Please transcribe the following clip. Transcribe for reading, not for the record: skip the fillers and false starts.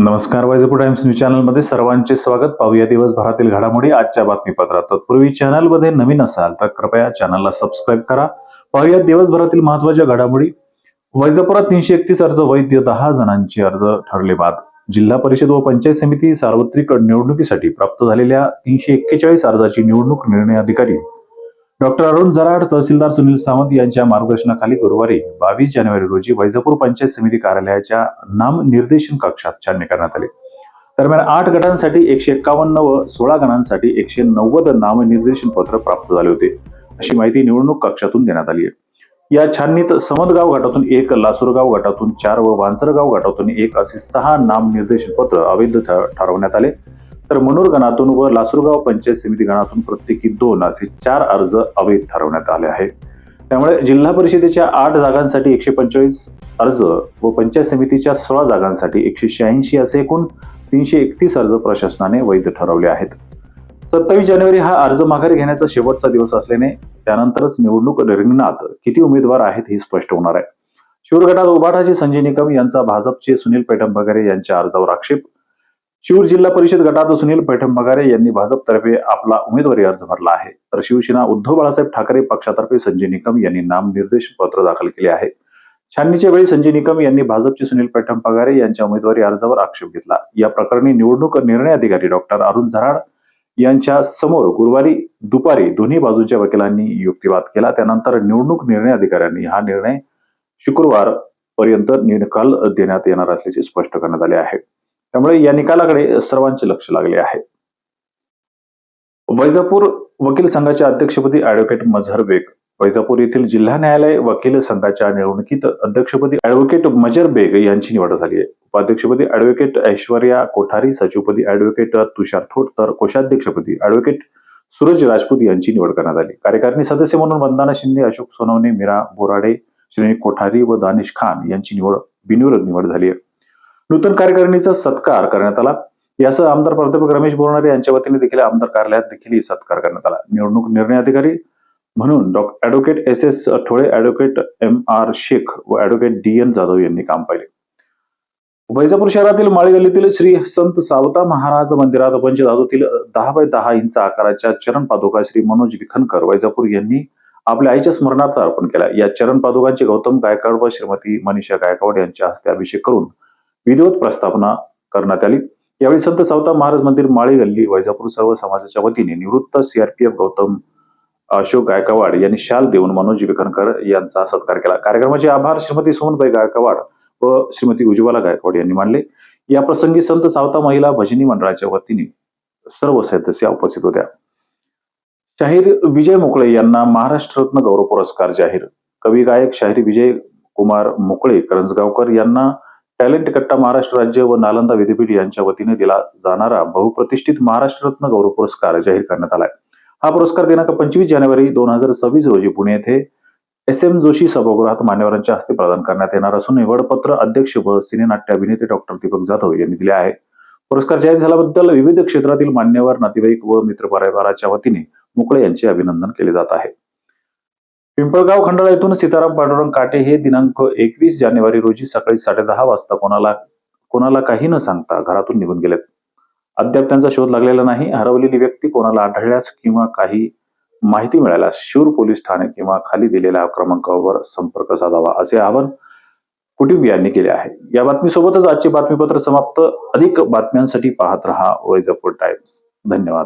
नमस्कार. Vaijapur times news चॅनलमध्ये सर्वांचे स्वागत. पाहूया दिवसभरातील घडामोडी आजच्या बातमीपत्रात. तत्पूर्वी चॅनलमध्ये नवीन असाल तर कृपया चॅनलला सबस्क्राईब करा. पाहूया दिवसभरातील महत्त्वाच्या घडामोडी. वैजापुरात 331 अर्ज वैध, 10 जणांचे अर्ज ठरले बाद. जिल्हा परिषद व पंचायत समिती सार्वत्रिक निवडणुकीसाठी प्राप्त झालेल्या 341 अर्जाची निवडणूक निर्णय अधिकारी डॉक्टर अरुण जराड, तहसीलदार सुनील सावंत यांच्या मार्गदर्शनाखाली गुरुवारी 22 जानेवारी रोजी वैजापूर पंचायत समिती कार्यालयाच्या नामनिर्देशन कक्षात छाननी करण्यात आली. दरम्यान 8 गटांसाठी 151 व 16 गणांसाठी 190 नामनिर्देशन पत्र प्राप्त झाले होते, अशी माहिती निवडणूक कक्षातून देण्यात आली आहे. या छाननीत समदगाव गटातून 1, लासूरगाव गटातून 4 व वांसरगाव गटातून 1 असे 6 नामनिर्देशन पत्र अवैध ठरवण्यात आले. तर मनोर गणातून व लासूरगाव पंचायत समिती गणातून प्रत्येकी 2 असे 4 अर्ज अवैध ठरवण्यात आले आहे. त्यामुळे जिल्हा परिषदेच्या 8 जागांसाठी 145 अर्ज व पंचायत समितीच्या 16 जागांसाठी 186 असे एकूण 331 अर्ज प्रशासनाने वैध ठरवले आहेत. 27 जानेवारी हा अर्ज माघारी घेण्याचा शेवटचा दिवस असल्याने त्यानंतरच निवडणूक रिंगणात किती उमेदवार आहेत हे स्पष्ट होणार आहे. शिरूर गटात उबाटाचे संजय निकम यांचा भाजपचे सुनील पैठणबगारे यांच्या अर्जावर आक्षेप. शिरूर जिल्हा परिषद गटात सुनील पैठणबगारे यांनी भाजपतर्फे आपला उमेदवारी अर्ज भरला आहे. तर शिवसेना उद्धव बाळासाहेब ठाकरे पक्षातर्फे संजय निकम यांनी नामनिर्देशन पत्र दाखल केले आहे. छाननीच्या वेळी संजय निकम यांनी भाजपचे सुनील पैठणबगारे यांच्या उमेदवारी अर्जावर आक्षेप घेतला. या प्रकरणी निवडणूक निर्णय अधिकारी डॉक्टर अरुण जराड यांच्या समोर गुरुवारी दुपारी दोन्ही बाजूच्या वकिलांनी युक्तिवाद केला. त्यानंतर निवडणूक निर्णय अधिकाऱ्यांनी हा निर्णय शुक्रवार पर्यंत निकाल देण्यात येणार असल्याचे स्पष्ट करण्यात आले आहे. त्यामुळे या निकालाकडे सर्वांचे लक्ष लागले आहे. वैजापूर वकील संघाच्या अध्यक्षपदी ऍडव्होकेट मझहर बेग. वैजापूर येथील जिल्हा न्यायालय वकील संघाच्या निवडणुकीत अध्यक्षपदी ऍडव्होकेट मझहर बेग यांची निवड झाली आहे. उपाध्यक्षपदी ऍडव्होकेट ऐश्वर्या कोठारी, सचिवपदी ऍडव्होकेट तुषार थोट, तर कोषाध्यक्षपदी ऍडव्होकेट सूरज राजपूत यांची निवड करण्यात आली. कार्यकारिणी सदस्य म्हणून वंदना शिंदे, अशोक सोनवणे, मीरा बोराडे, श्रेणी कोठारी व दानिश खान यांची बिनविरोध निवड झाली आहे. नूतन कार्यकारिणीचा सत्कार करण्यात आला. यासह आमदार प्राध्यापक रमेश बोरनारे यांच्या वतीने देखील आमदार कार्यालयात देखील सत्कार करण्यात आला. निवडणूक निर्णय अधिकारी म्हणून advocate SS Thole, advocate MR Shaikh व ऍडव्होकेट DN जाधव यांनी काम पाहिले. वैजापूर शहरातील माळी गल्लीतील श्री संत सावता महाराज मंदिरात पंचधातूतील 10x10 इंच आकाराच्या चरण पादुका श्री मनोज विखनकर वैजापूर यांनी आपल्या आईच्या स्मरणार्थ अर्पण केला. या चरण पादुकांचे गौतम गायकवाड व श्रीमती मनीषा गायकवाड यांच्या हस्ते अभिषेक करून विधिवत प्रस्थापना करण्यात आली. यावेळी संत सावता महाराज मंदिर, माळी गल्ली, वैजापूर सर्व समाजाच्या वतीने निवृत्त CRPF गौतम अशोक गायकवाड यांनी शाल देऊन मनोज विखनकर यांचा सत्कार केला. कार्यक्रमाचे आभार श्रीमती सोनबाई गायकवाड व श्रीमती उज्ज्वला गायकवाड यांनी मानले. या प्रसंगी संत सावता महिला भजनी मंडळाच्या वतीने सर्व सदस्य उपस्थित होत्या. शाहीर विजय मोकळे यांना महाराष्ट्र रत्न गौरव पुरस्कार जाहीर. कवी गायक शाहीर विजय कुमार मोकळे करंजगावकर यांना टॅलेंट कट्टा महाराष्ट्र राज्य व नालंदा विद्यापीठ यांच्या वतीने दिला जाणारा बहुप्रतिष्ठित महाराष्ट्र रत्न गौरव पुरस्कार जाहीर करण्यात आलाय. हा पुरस्कार दिनांक 25 जानेवारी 2026 रोजी पुणे येथे SM जोशी सभागृहात मान्यवरांच्या हस्ते प्रदान करण्यात येणार असून निवडपत्र अध्यक्ष व सिनेनाट्य अभिनेते डॉक्टर दीपक जाधव यांनी दिले आहे. पुरस्कार जाहीर झाल्याबद्दल विविध क्षेत्रातील मान्यवर, नातेवाईक व मित्रपरिवाराच्या वतीने मोकळे यांचे अभिनंदन केले जात आहे. पिंपळगाव खंडाळा येथून सीताराम पांडुरंग काटे हे दिनांक 21 जानेवारी रोजी सकाळी 10:30 वाजता कोणाला काही न सांगता घरातून निघून गेलेत. अद्याप त्यांचा शोध लागलेला नाही. हरवलेली व्यक्ती कोणाला आढळल्यास किंवा काही माहिती मिळाल्यास शिरूर पोलीस ठाणे किंवा खाली दिलेल्या क्रमांकावर संपर्क साधावा, असे आवाहन कुटुंबियांनी केले आहे. या बातमीसोबतच आजचे बातमीपत्र समाप्त. अधिक बातम्यांसाठी पाहत रहा वैजापूर टाइम्स. धन्यवाद.